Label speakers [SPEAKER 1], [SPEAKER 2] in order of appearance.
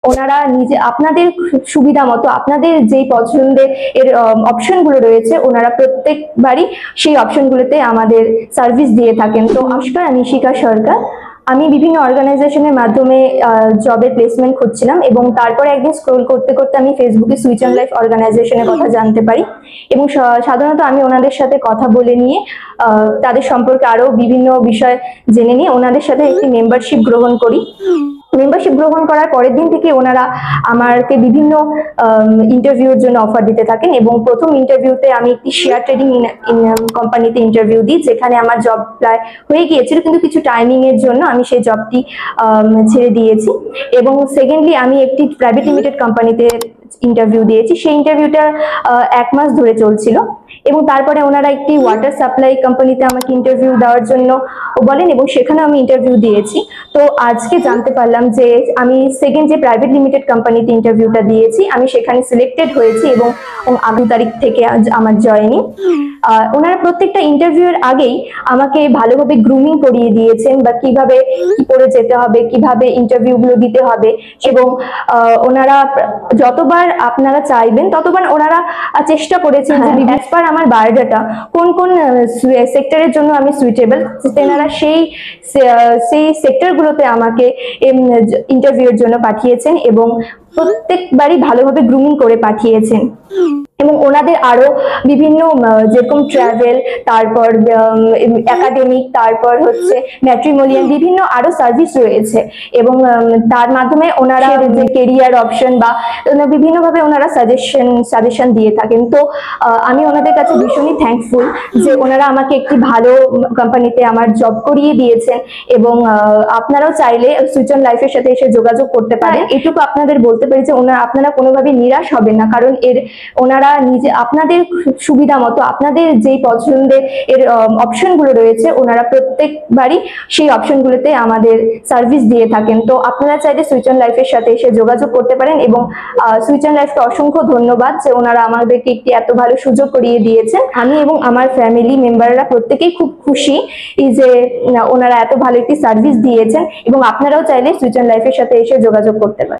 [SPEAKER 1] ওনারা নিজে আপনাদের সুবিধা মতো আপনাদের যেই পছন্দের অপশনগুলো রয়েছে ওনারা প্রত্যেকবারই সেই অপশনগুলোতে আমাদের সার্ভিস দিয়ে থাকেন। তো নমস্কার, আমি শিখা সরকার। আমি বিভিন্ন অর্গানাইজেশনের মাধ্যমে জবের প্লেসমেন্ট খুঁজছিলাম এবং তারপরে একদিন স্ক্রোল করতে করতে আমি ফেসবুকে সুইচ অন লাইফ অর্গানাইজেশনের কথা জানতে পারি এবং সাধারণত আমি ওনাদের সাথে কথা বলে নিয়ে তাদের সম্পর্কে আরো বিভিন্ন বিষয় জেনে নিয়ে ওনাদের সাথে একটি মেম্বারশিপ গ্রহণ করি। মেম্বারশিপ গ্রহণ করার পরের দিন থেকে ওনারা আমাকে বিভিন্ন ইন্টারভিউর জন্য অফার দিতে থাকেন এবং প্রথম ইন্টারভিউতে আমি একটি শেয়ার ট্রেডিং কোম্পানিতে ইন্টারভিউ দিই, যেখানে আমার জব প্রায় হয়ে গিয়েছিল, কিন্তু কিছু টাইমিং এর জন্য আমি সেই জবটি ছেড়ে দিয়েছি। এবং সেকেন্ডলি আমি একটি প্রাইভেট লিমিটেড কোম্পানিতে ইন্টারভিউ দিয়েছি। সেই ইন্টারভিউটা 1 মাস ধরে চলছিল এবং তারপরে ওনারা একটি ওয়াটার সাপ্লাই কোম্পানিতে আমাকে ইন্টারভিউ দেওয়ার জন্য বলেন এবং সেখানে আমি ইন্টারভিউ দিয়েছি। তো আজকে জানতে পারলাম যে আমি সেকেন্ড যে প্রাইভেট লিমিটেড কোম্পানিতে ইন্টারভিউটা দিয়েছি আমি সেখানে সিলেক্টেড হয়েছি এবং 2 তারিখ থেকে আমার জয়েনিং। ওনারা প্রত্যেকটা ইন্টারভিউয়ের আগেই আমাকে ভালোভাবে গ্রুমিং করিয়ে দিয়েছেন বা কিভাবে কি করে যেতে হবে, কিভাবে ইন্টারভিউগুলো দিতে হবে এবং ওনারা যতবার আপনারা চাইবেন ততবার ওনারা চেষ্টা করেছেন যে অ্যাজ পার আমার বায়োডাটা কোন কোন সেক্টরের জন্য আমি সুইটেবল, তেনারা সেই সেক্টরগুলোতে আমাকে ইন্টারভিউর জন্য পাঠিয়েছেন এবং প্রত্যেকবারই ভালোভাবে গ্রুমিং করে পাঠিয়েছেন। এবং ওনাদের আরো বিভিন্ন যেরকম ট্রাভেল, তারপর একাডেমিক, তারপর হচ্ছে ম্যাট্রিমোনিয়াল, বিভিন্ন আরো সার্ভিস রয়েছে এবং তার মাধ্যমে ওনারা যে কেরিয়ার অপশন বা বিভিন্ন ভাবে ওনারা সাজেশন দিয়ে থাকেন। তো আমি ওনাদের কাছে ভীষণই থ্যাঙ্কফুল যে ওনারা আমাকে একটি ভালো কোম্পানিতে আমার জব করিয়ে দিয়েছেন এবং আপনারাও চাইলে সুইচ অন লাইফের সাথে এসে যোগাযোগ করতে পারেন। এটুকু আপনাদের বলতে পারি যে আপনারা কোনোভাবে নিরাশ হবেন না, কারণ ওনারা নিজে আপনাদের সুবিধা মতো আপনাদের যেই পছন্দের অপশনগুলো রয়েছে ওনারা প্রত্যেকবারই সেই অপশনগুলোতে আমাদের সার্ভিস দিয়ে থাকেন। তো আপনারা চাইলে সুইচ অন লাইফের সাথে এসে যোগাযোগ করতে পারেন এবং সুইচ অন লাইফকে অসংখ্য ধন্যবাদ যে ওনারা আমাদেরকে একটি এত ভালো সুযোগ করিয়ে দিয়েছেন। আমি এবং আমার ফ্যামিলি মেম্বাররা প্রত্যেকেই খুব খুশি যে ওনারা এত ভালো একটি সার্ভিস দিয়েছেন এবং আপনারাও চাইলে সুইচ অন লাইফের সাথে এসে যোগাযোগ করতে পারেন।